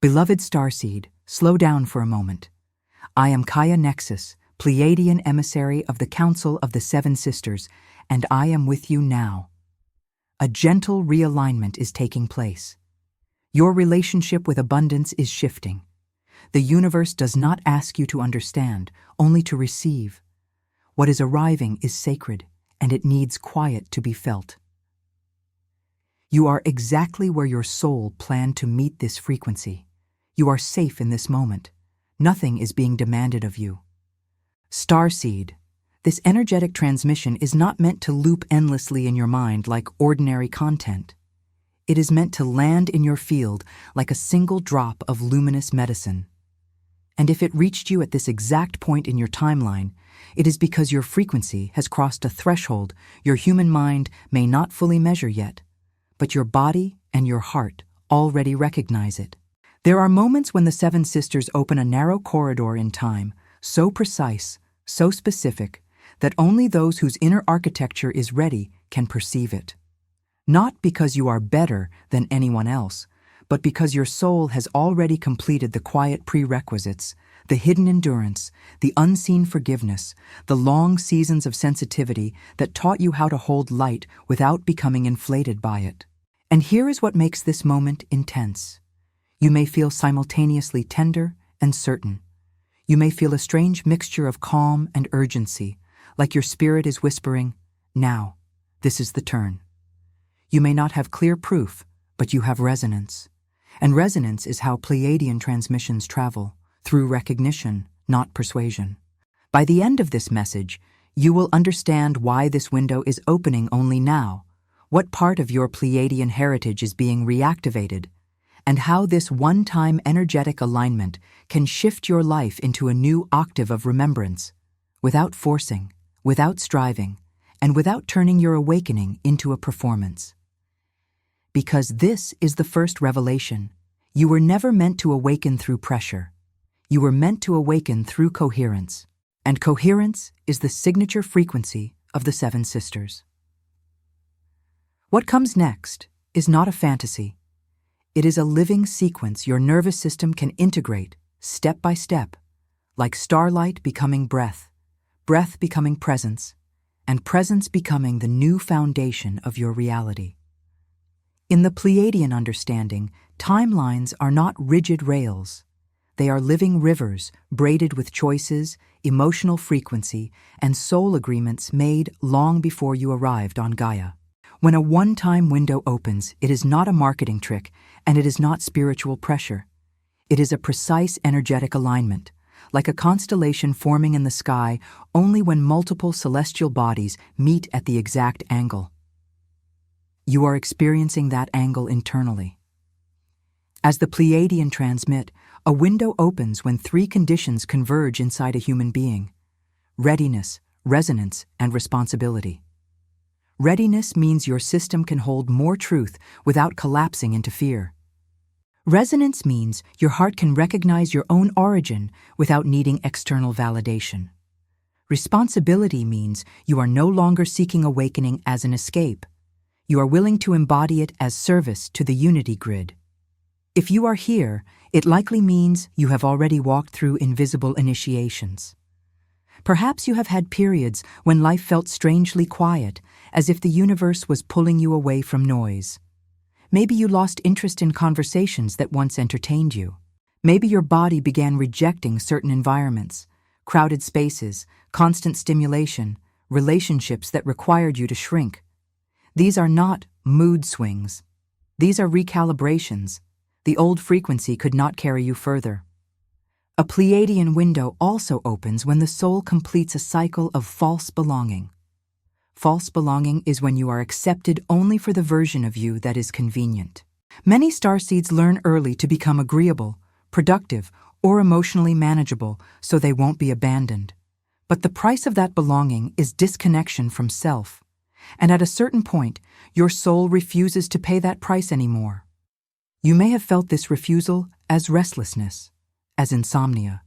Beloved Starseed, slow down for a moment. I am Gaia Nexus, Pleiadian emissary of the Council of the Seven Sisters, and I am with you now. A gentle realignment is taking place. Your relationship with abundance is shifting. The universe does not ask you to understand, only to receive. What is arriving is sacred, and it needs quiet to be felt. You are exactly where your soul planned to meet this frequency. You are safe in this moment. Nothing is being demanded of you. Starseed, this energetic transmission is not meant to loop endlessly in your mind like ordinary content. It is meant to land in your field like a single drop of luminous medicine. And if it reached you at this exact point in your timeline, it is because your frequency has crossed a threshold your human mind may not fully measure yet, but your body and your heart already recognize it. There are moments when the Seven Sisters open a narrow corridor in time, so precise, so specific, that only those whose inner architecture is ready can perceive it. Not because you are better than anyone else, but because your soul has already completed the quiet prerequisites, the hidden endurance, the unseen forgiveness, the long seasons of sensitivity that taught you how to hold light without becoming inflated by it. And here is what makes this moment intense. You may feel simultaneously tender and certain. You may feel a strange mixture of calm and urgency, like your spirit is whispering, "Now, this is the turn." You may not have clear proof, but you have resonance. And resonance is how Pleiadian transmissions travel, through recognition, not persuasion. By the end of this message, you will understand why this window is opening only now, what part of your Pleiadian heritage is being reactivated, and how this one-time energetic alignment can shift your life into a new octave of remembrance, without forcing, without striving, and without turning your awakening into a performance. Because this is the first revelation. You were never meant to awaken through pressure. You were meant to awaken through coherence. And coherence is the signature frequency of the Seven Sisters. What comes next is not a fantasy. It is a living sequence your nervous system can integrate, step by step, like starlight becoming breath, breath becoming presence, and presence becoming the new foundation of your reality. In the Pleiadian understanding, timelines are not rigid rails. They are living rivers braided with choices, emotional frequency, and soul agreements made long before you arrived on Gaia. When a one-time window opens, it is not a marketing trick, and it is not spiritual pressure. It is a precise energetic alignment, like a constellation forming in the sky only when multiple celestial bodies meet at the exact angle. You are experiencing that angle internally. As the Pleiadian transmit, a window opens when three conditions converge inside a human being: readiness, resonance, and responsibility. Readiness means your system can hold more truth without collapsing into fear. Resonance means your heart can recognize your own origin without needing external validation. Responsibility means you are no longer seeking awakening as an escape. You are willing to embody it as service to the unity grid. If you are here, it likely means you have already walked through invisible initiations. Perhaps you have had periods when life felt strangely quiet, as if the universe was pulling you away from noise. Maybe you lost interest in conversations that once entertained you. Maybe your body began rejecting certain environments, crowded spaces, constant stimulation, relationships that required you to shrink. These are not mood swings. These are recalibrations. The old frequency could not carry you further. A Pleiadian window also opens when the soul completes a cycle of false belonging. False belonging is when you are accepted only for the version of you that is convenient. Many starseeds learn early to become agreeable, productive, or emotionally manageable so they won't be abandoned. But the price of that belonging is disconnection from self. And at a certain point, your soul refuses to pay that price anymore. You may have felt this refusal as restlessness, as insomnia,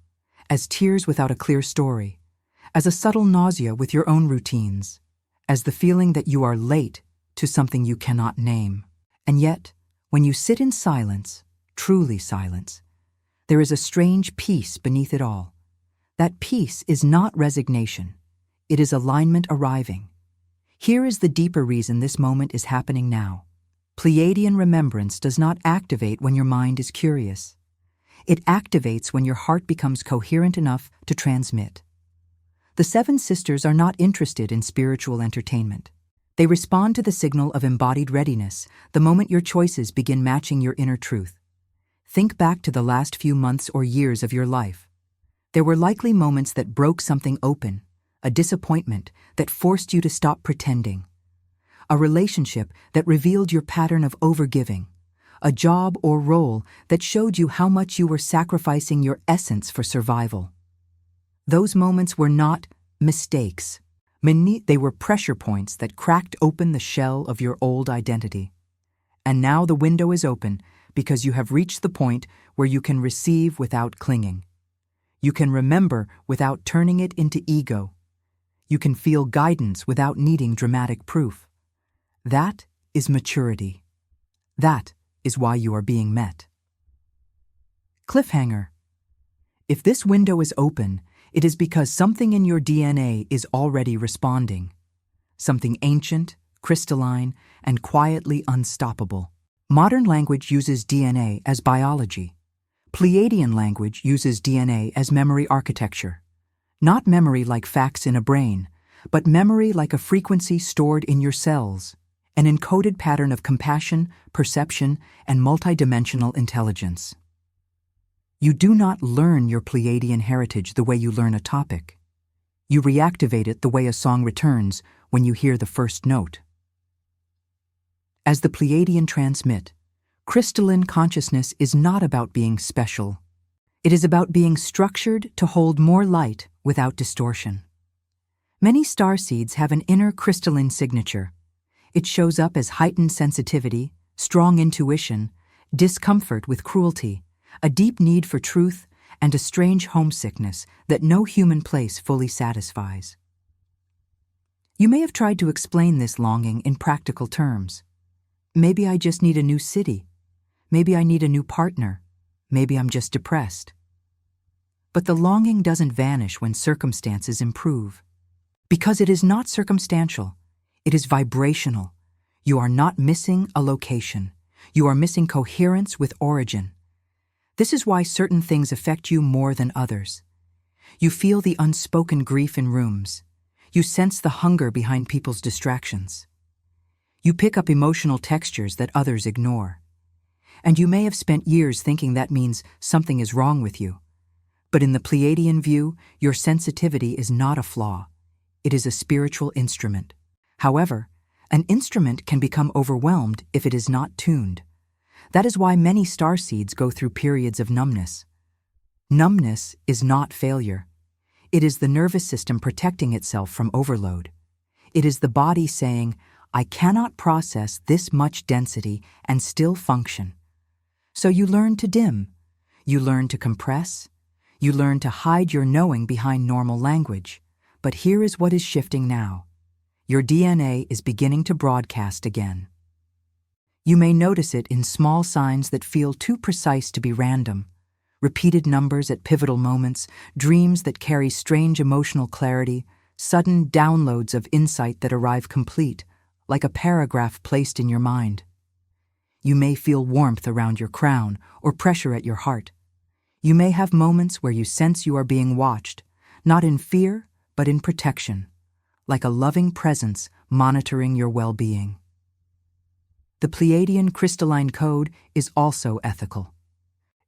as tears without a clear story, as a subtle nausea with your own routines, as the feeling that you are late to something you cannot name. And yet, when you sit in silence, truly silence, There is a strange peace beneath it all. That peace is not resignation. It is alignment arriving. Here is the deeper reason this moment is happening now. Pleiadian remembrance does not activate when your mind is curious. It activates when your heart becomes coherent enough to transmit. The Seven Sisters are not interested in spiritual entertainment. They respond to the signal of embodied readiness the moment your choices begin matching your inner truth. Think back to the last few months or years of your life. There were likely moments that broke something open, a disappointment that forced you to stop pretending, a relationship that revealed your pattern of overgiving, a job or role that showed you how much you were sacrificing your essence for survival. Those moments were not mistakes. They were pressure points that cracked open the shell of your old identity. And now the window is open because you have reached the point where you can receive without clinging. You can remember without turning it into ego. You can feel guidance without needing dramatic proof. That is maturity. That is why you are being met. Cliffhanger. If this window is open, it is because something in your DNA is already responding. Something ancient, crystalline, and quietly unstoppable. Modern language uses DNA as biology. Pleiadian language uses DNA as memory architecture. Not memory like facts in a brain, but memory like a frequency stored in your cells, an encoded pattern of compassion, perception, and multidimensional intelligence. You do not learn your Pleiadian heritage the way you learn a topic. You reactivate it the way a song returns when you hear the first note. As the Pleiadian transmit, crystalline consciousness is not about being special. It is about being structured to hold more light without distortion. Many starseeds have an inner crystalline signature. It shows up as heightened sensitivity, strong intuition, discomfort with cruelty, a deep need for truth, and a strange homesickness that no human place fully satisfies. You may have tried to explain this longing in practical terms. Maybe I just need a new city. Maybe I need a new partner. Maybe I'm just depressed. But the longing doesn't vanish when circumstances improve. Because it is not circumstantial, it is vibrational. You are not missing a location. You are missing coherence with origin. This is why certain things affect you more than others. You feel the unspoken grief in rooms. You sense the hunger behind people's distractions. You pick up emotional textures that others ignore. And you may have spent years thinking that means something is wrong with you. But in the Pleiadian view, your sensitivity is not a flaw. It is a spiritual instrument. However, an instrument can become overwhelmed if it is not tuned. That is why many starseeds go through periods of numbness. Numbness is not failure. It is the nervous system protecting itself from overload. It is the body saying, I cannot process this much density and still function. So you learn to dim. You learn to compress. You learn to hide your knowing behind normal language. But here is what is shifting now. Your DNA is beginning to broadcast again. You may notice it in small signs that feel too precise to be random. Repeated numbers at pivotal moments, dreams that carry strange emotional clarity, sudden downloads of insight that arrive complete, like a paragraph placed in your mind. You may feel warmth around your crown or pressure at your heart. You may have moments where you sense you are being watched, not in fear, but in protection, like a loving presence monitoring your well-being. The Pleiadian crystalline code is also ethical.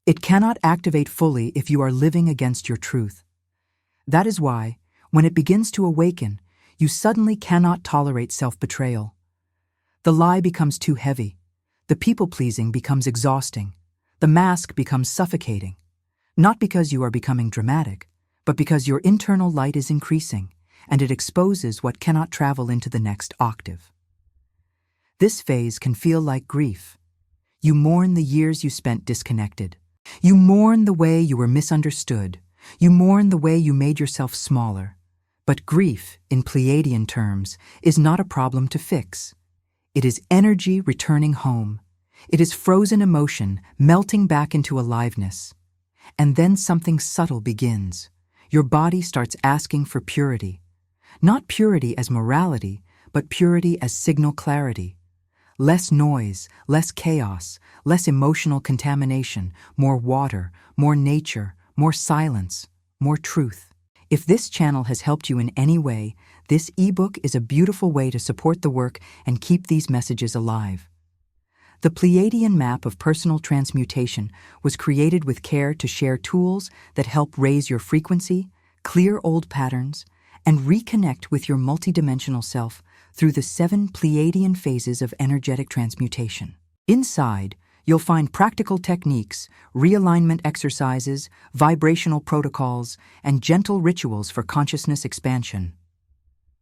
It cannot activate fully if you are living against your truth. That is why, when it begins to awaken, you suddenly cannot tolerate self-betrayal. The lie becomes too heavy. The people-pleasing becomes exhausting. The mask becomes suffocating. Not because you are becoming dramatic, but because your internal light is increasing, and it exposes what cannot travel into the next octave. This phase can feel like grief. You mourn the years you spent disconnected. You mourn the way you were misunderstood. You mourn the way you made yourself smaller. But grief, in Pleiadian terms, is not a problem to fix. It is energy returning home. It is frozen emotion melting back into aliveness. And then something subtle begins. Your body starts asking for purity. Not purity as morality, but purity as signal clarity. Less noise, less chaos, less emotional contamination, more water, more nature, more silence, more truth. If this channel has helped you in any way, this ebook is a beautiful way to support the work and keep these messages alive. The Pleiadian map of personal transmutation was created with care to share tools that help raise your frequency, clear old patterns, and reconnect with your multidimensional self through the 7 Pleiadian phases of energetic transmutation. Inside, you'll find practical techniques, realignment exercises, vibrational protocols, and gentle rituals for consciousness expansion.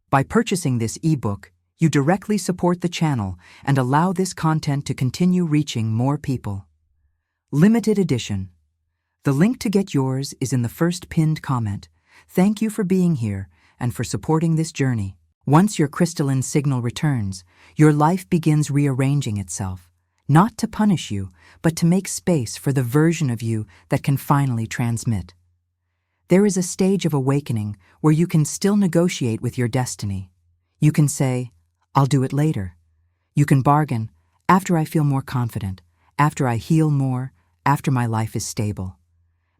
By purchasing this ebook, you directly support the channel and allow this content to continue reaching more people. Limited edition. The link to get yours is in the first pinned comment. Thank you for being here and for supporting this journey. Once your crystalline signal returns, your life begins rearranging itself, not to punish you, but to make space for the version of you that can finally transmit. There is a stage of awakening where you can still negotiate with your destiny. You can say, "I'll do it later." You can bargain, "After I feel more confident, after I heal more, after my life is stable."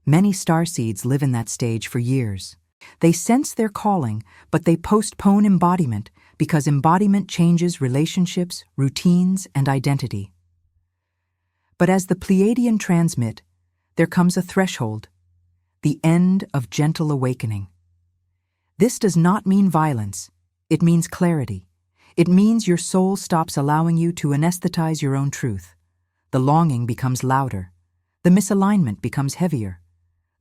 Many starseeds live in that stage for years. They sense their calling, but they postpone embodiment because embodiment changes relationships, routines, and identity. But as the Pleiadian transmit, there comes a threshold, the end of gentle awakening. This does not mean violence, it means clarity. It means your soul stops allowing you to anesthetize your own truth. The longing becomes louder. The misalignment becomes heavier.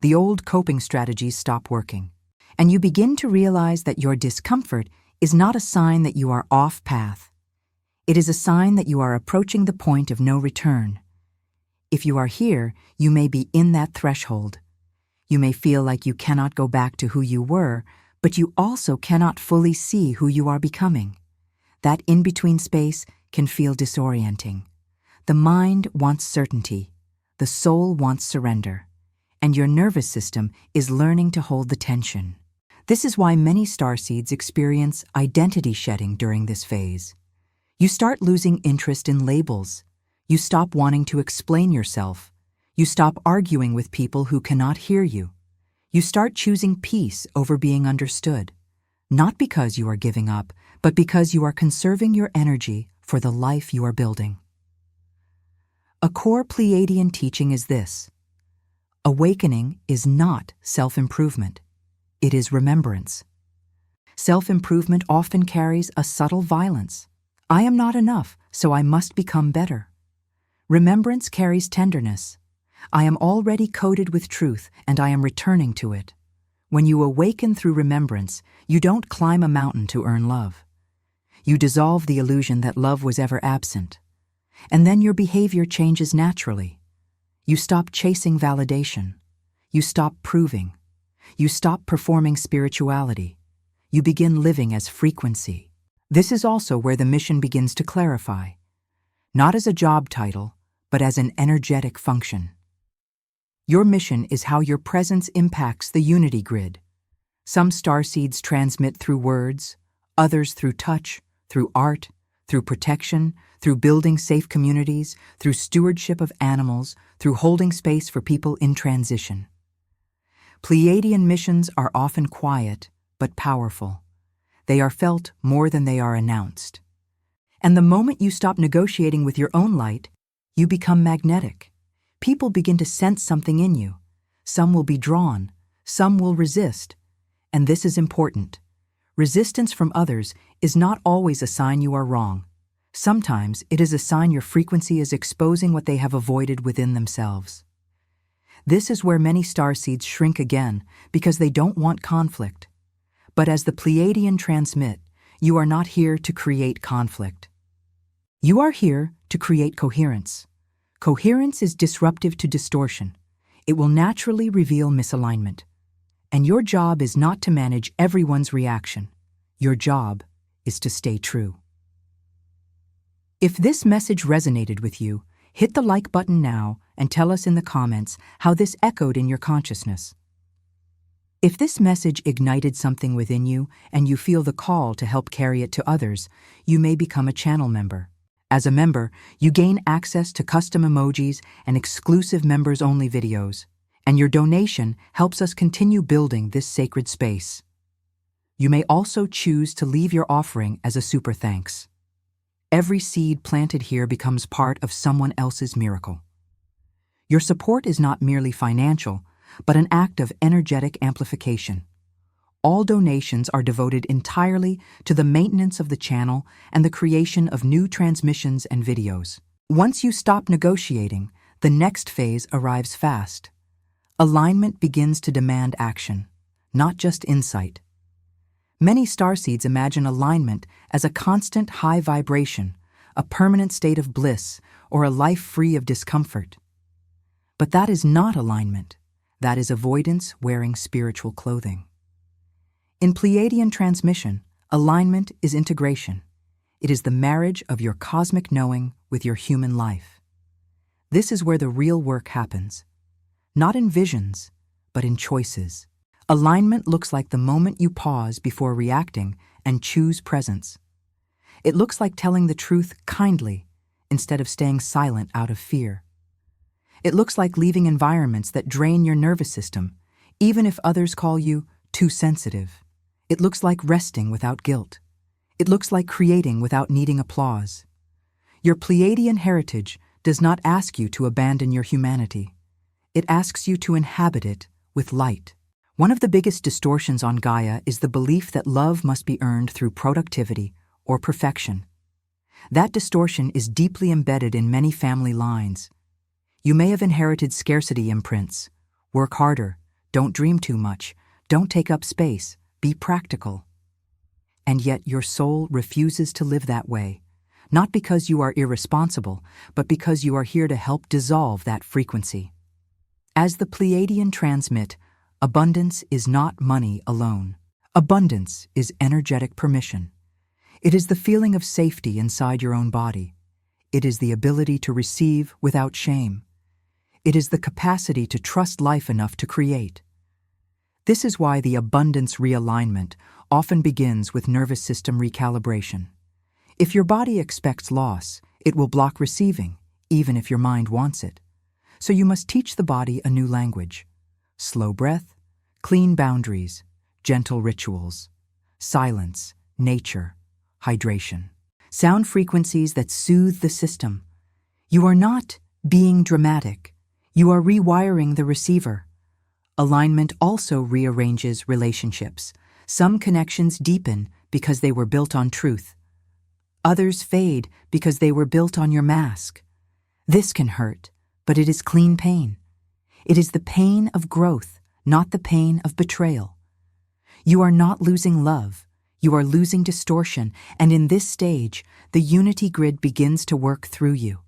The old coping strategies stop working. And you begin to realize that your discomfort is not a sign that you are off path. It is a sign that you are approaching the point of no return. If you are here, you may be in that threshold. You may feel like you cannot go back to who you were, but you also cannot fully see who you are becoming. That in-between space can feel disorienting. The mind wants certainty. The soul wants surrender. And your nervous system is learning to hold the tension. This is why many starseeds experience identity shedding during this phase. You start losing interest in labels. You stop wanting to explain yourself. You stop arguing with people who cannot hear you. You start choosing peace over being understood. Not because you are giving up, but because you are conserving your energy for the life you are building. A core Pleiadian teaching is this: awakening is not self-improvement. It is remembrance. Self-improvement often carries a subtle violence. I am not enough, so I must become better. Remembrance carries tenderness. I am already coded with truth, and I am returning to it. When you awaken through remembrance, you don't climb a mountain to earn love. You dissolve the illusion that love was ever absent. And then your behavior changes naturally. You stop chasing validation. You stop proving. You stop performing spirituality. You begin living as frequency. This is also where the mission begins to clarify. Not as a job title, but as an energetic function. Your mission is how your presence impacts the unity grid. Some starseeds transmit through words, others through touch, through art, through protection, through building safe communities, through stewardship of animals, through holding space for people in transition. Pleiadian missions are often quiet, but powerful. They are felt more than they are announced. And the moment you stop negotiating with your own light, you become magnetic. People begin to sense something in you. Some will be drawn, some will resist. And this is important. Resistance from others is not always a sign you are wrong. Sometimes it is a sign your frequency is exposing what they have avoided within themselves. This is where many starseeds shrink again because they don't want conflict. But as the Pleiadian transmit, you are not here to create conflict. You are here to create coherence. Coherence is disruptive to distortion. It will naturally reveal misalignment. And your job is not to manage everyone's reaction. Your job is to stay true. If this message resonated with you, hit the like button now and tell us in the comments how this echoed in your consciousness. If this message ignited something within you and you feel the call to help carry it to others, you may become a channel member. As a member, you gain access to custom emojis and exclusive members-only videos, and your donation helps us continue building this sacred space. You may also choose to leave your offering as a super thanks. Every seed planted here becomes part of someone else's miracle. Your support is not merely financial, but an act of energetic amplification. All donations are devoted entirely to the maintenance of the channel and the creation of new transmissions and videos. Once you stop negotiating, the next phase arrives fast. Alignment begins to demand action, not just insight. Many starseeds imagine alignment as a constant high vibration, a permanent state of bliss, or a life free of discomfort. But that is not alignment. That is avoidance wearing spiritual clothing. In Pleiadian transmission, alignment is integration. It is the marriage of your cosmic knowing with your human life. This is where the real work happens. Not in visions, but in choices. Alignment looks like the moment you pause before reacting and choose presence. It looks like telling the truth kindly instead of staying silent out of fear. It looks like leaving environments that drain your nervous system, even if others call you too sensitive. It looks like resting without guilt. It looks like creating without needing applause. Your Pleiadian heritage does not ask you to abandon your humanity. It asks you to inhabit it with light. One of the biggest distortions on Gaia is the belief that love must be earned through productivity or perfection. That distortion is deeply embedded in many family lines. You may have inherited scarcity imprints. Work harder, don't dream too much, don't take up space, be practical. And yet your soul refuses to live that way, not because you are irresponsible, but because you are here to help dissolve that frequency. As the Pleiadian transmit, abundance is not money alone. Abundance is energetic permission. It is the feeling of safety inside your own body. It is the ability to receive without shame. It is the capacity to trust life enough to create. This is why the abundance realignment often begins with nervous system recalibration. If your body expects loss, it will block receiving, even if your mind wants it. So you must teach the body a new language. Slow breath, clean boundaries, gentle rituals, silence, nature, hydration. Sound frequencies that soothe the system. You are not being dramatic. You are rewiring the receiver. Alignment also rearranges relationships. Some connections deepen because they were built on truth. Others fade because they were built on your mask. This can hurt, but it is clean pain. It is the pain of growth, not the pain of betrayal. You are not losing love. You are losing distortion, and in this stage, the unity grid begins to work through you.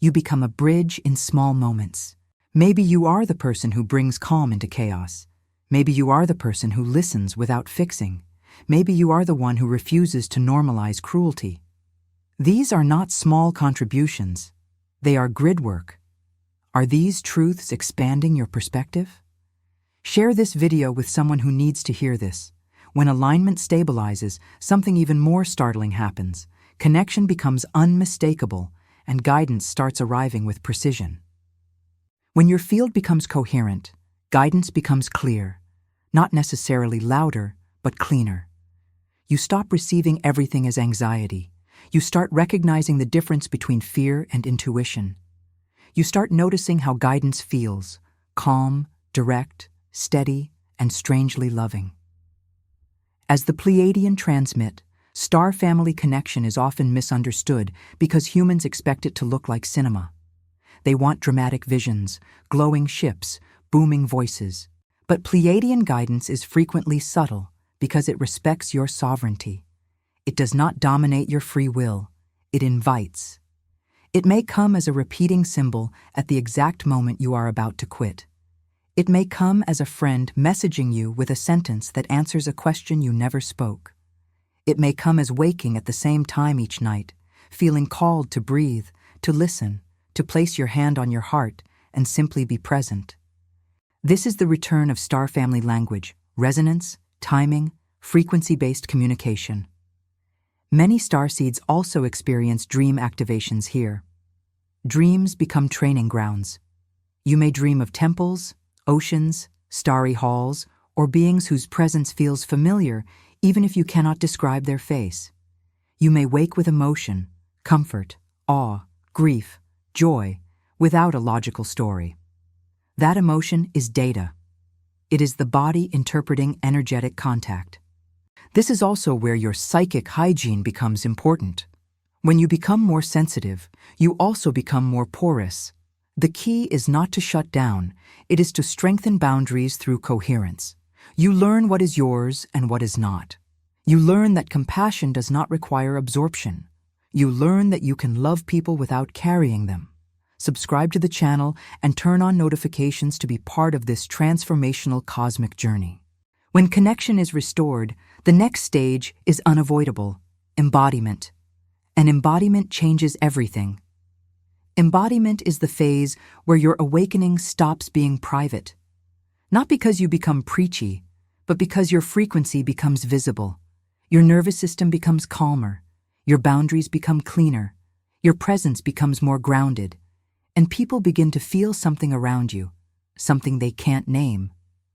You become a bridge in small moments. Maybe you are the person who brings calm into chaos. Maybe you are the person who listens without fixing. Maybe you are the one who refuses to normalize cruelty. These are not small contributions. They are grid work. Are these truths expanding your perspective? Share this video with someone who needs to hear this. When alignment stabilizes, something even more startling happens. Connection becomes unmistakable, and guidance starts arriving with precision. When your field becomes coherent, guidance becomes clear, not necessarily louder, but cleaner. You stop receiving everything as anxiety. You start recognizing the difference between fear and intuition. You start noticing how guidance feels: calm, direct, steady, and strangely loving. As the Pleiadian transmit, star family connection is often misunderstood because humans expect it to look like cinema. They want dramatic visions, glowing ships, booming voices. But Pleiadian guidance is frequently subtle because it respects your sovereignty. It does not dominate your free will. It invites. It may come as a repeating symbol at the exact moment you are about to quit. It may come as a friend messaging you with a sentence that answers a question you never spoke. It may come as waking at the same time each night, feeling called to breathe, to listen, to place your hand on your heart, and simply be present. This is the return of star family language, resonance, timing, frequency-based communication. Many starseeds also experience dream activations here. Dreams become training grounds. You may dream of temples, oceans, starry halls, or beings whose presence feels familiar even if you cannot describe their face. You may wake with emotion, comfort, awe, grief, joy, without a logical story. That emotion is data. It is the body interpreting energetic contact. This is also where your psychic hygiene becomes important. When you become more sensitive, you also become more porous. The key is not to shut down, it is to strengthen boundaries through coherence. You learn what is yours and what is not. You learn that compassion does not require absorption. You learn that you can love people without carrying them. Subscribe to the channel and turn on notifications to be part of this transformational cosmic journey. When connection is restored, the next stage is unavoidable: embodiment. And embodiment changes everything. Embodiment is the phase where your awakening stops being private. Not because you become preachy, but because your frequency becomes visible. Your nervous system becomes calmer. Your boundaries become cleaner. Your presence becomes more grounded. And people begin to feel something around you, something they can't name,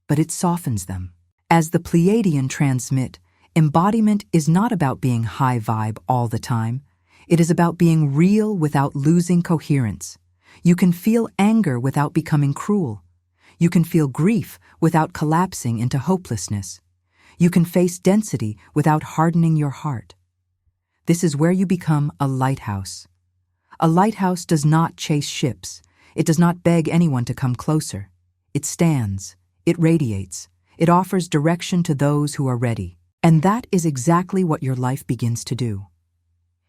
but it softens them. As the Pleiadian transmit, embodiment is not about being high vibe all the time. It is about being real without losing coherence. You can feel anger without becoming cruel. You can feel grief without collapsing into hopelessness. You can face density without hardening your heart. This is where you become a lighthouse. A lighthouse does not chase ships. It does not beg anyone to come closer. It stands. It radiates. It offers direction to those who are ready. And that is exactly what your life begins to do.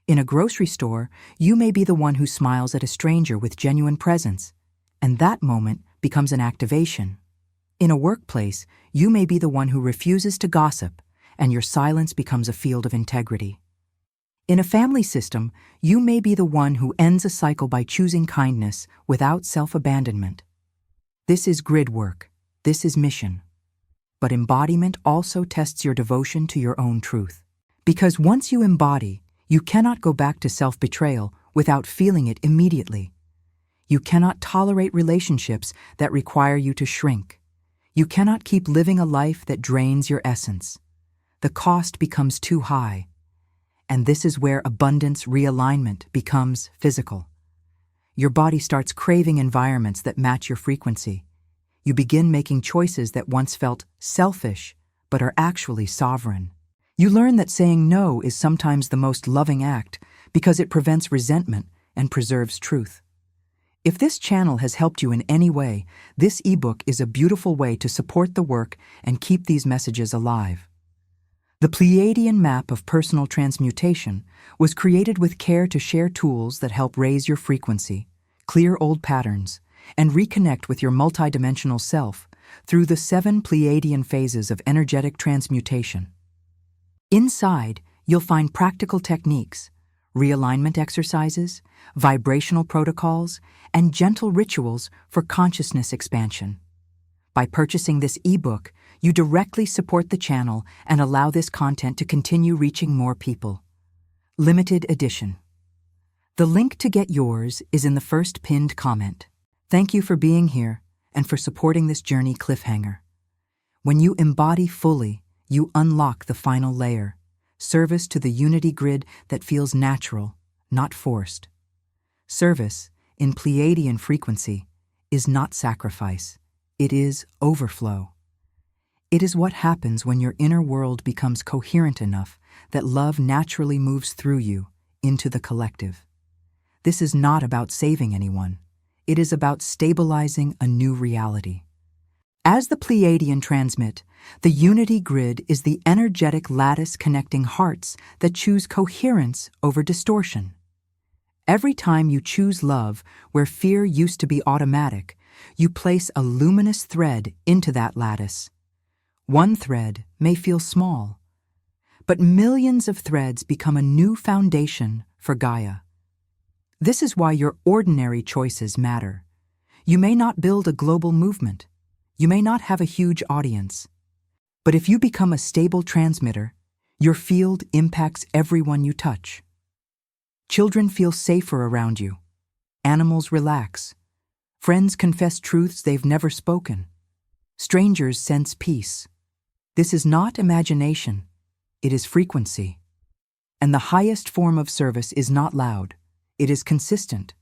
In a grocery store, you may be the one who smiles at a stranger with genuine presence, and that moment becomes an activation. In a workplace, you may be the one who refuses to gossip, and your silence becomes a field of integrity. In a family system, you may be the one who ends a cycle by choosing kindness without self-abandonment. This is grid work. This is mission. But embodiment also tests your devotion to your own truth. Because once you embody, you cannot go back to self-betrayal without feeling it immediately. You cannot tolerate relationships that require you to shrink. You cannot keep living a life that drains your essence. The cost becomes too high. And this is where abundance realignment becomes physical. Your body starts craving environments that match your frequency. You begin making choices that once felt selfish, but are actually sovereign. You learn that saying no is sometimes the most loving act because it prevents resentment and preserves truth. If this channel has helped you in any way, this ebook is a beautiful way to support the work and keep these messages alive. The Pleiadian map of personal transmutation was created with care to share tools that help raise your frequency, clear old patterns, and reconnect with your multidimensional self through the 7 Pleiadian phases of energetic transmutation. Inside, you'll find practical techniques, realignment exercises, vibrational protocols, and gentle rituals for consciousness expansion. By purchasing this ebook, you directly support the channel and allow this content to continue reaching more people. Limited edition. The link to get yours is in the first pinned comment. Thank you for being here and for supporting this journey cliffhanger. When you embody fully, you unlock the final layer, service to the unity grid that feels natural, not forced. Service, in Pleiadian frequency, is not sacrifice. It is overflow. It is what happens when your inner world becomes coherent enough that love naturally moves through you into the collective. This is not about saving anyone. It is about stabilizing a new reality. As the Pleiadian transmit, the unity grid is the energetic lattice connecting hearts that choose coherence over distortion. Every time you choose love where fear used to be automatic, you place a luminous thread into that lattice. One thread may feel small, but millions of threads become a new foundation for Gaia. This is why your ordinary choices matter. You may not build a global movement. You may not have a huge audience. But if you become a stable transmitter, your field impacts everyone you touch. Children feel safer around you. Animals relax. Friends confess truths they've never spoken. Strangers sense peace. This is not imagination. It is frequency. And the highest form of service is not loud. It is consistent.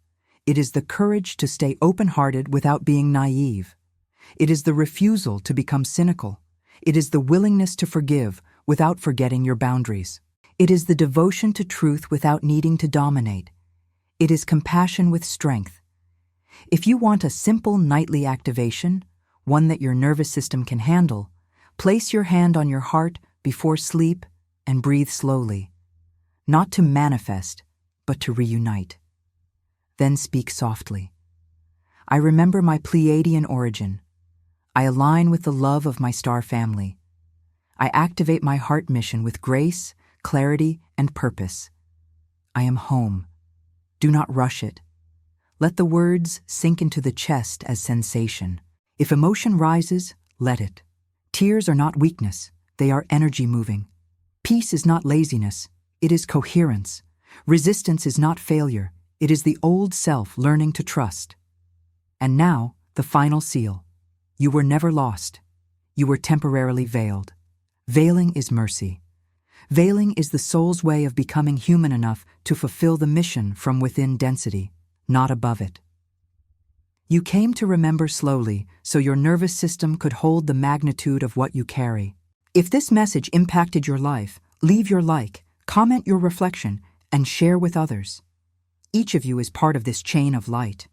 It is the courage to stay open-hearted without being naive. It is the refusal to become cynical. It is the willingness to forgive without forgetting your boundaries. It is the devotion to truth without needing to dominate. It is compassion with strength. If you want a simple nightly activation, one that your nervous system can handle, place your hand on your heart before sleep and breathe slowly. Not to manifest, but to reunite. Then speak softly. I remember my Pleiadian origin. I align with the love of my star family. I activate my heart mission with grace, clarity, and purpose. I am home. Do not rush it. Let the words sink into the chest as sensation. If emotion rises, let it. Tears are not weakness, they are energy moving. Peace is not laziness, it is coherence. Resistance is not failure, it is the old self learning to trust. And now, the final seal. You were never lost. You were temporarily veiled. Veiling is mercy. Veiling is the soul's way of becoming human enough to fulfill the mission from within density, not above it. You came to remember slowly so your nervous system could hold the magnitude of what you carry. If this message impacted your life, leave your like, comment your reflection, and share with others. Each of you is part of this chain of light.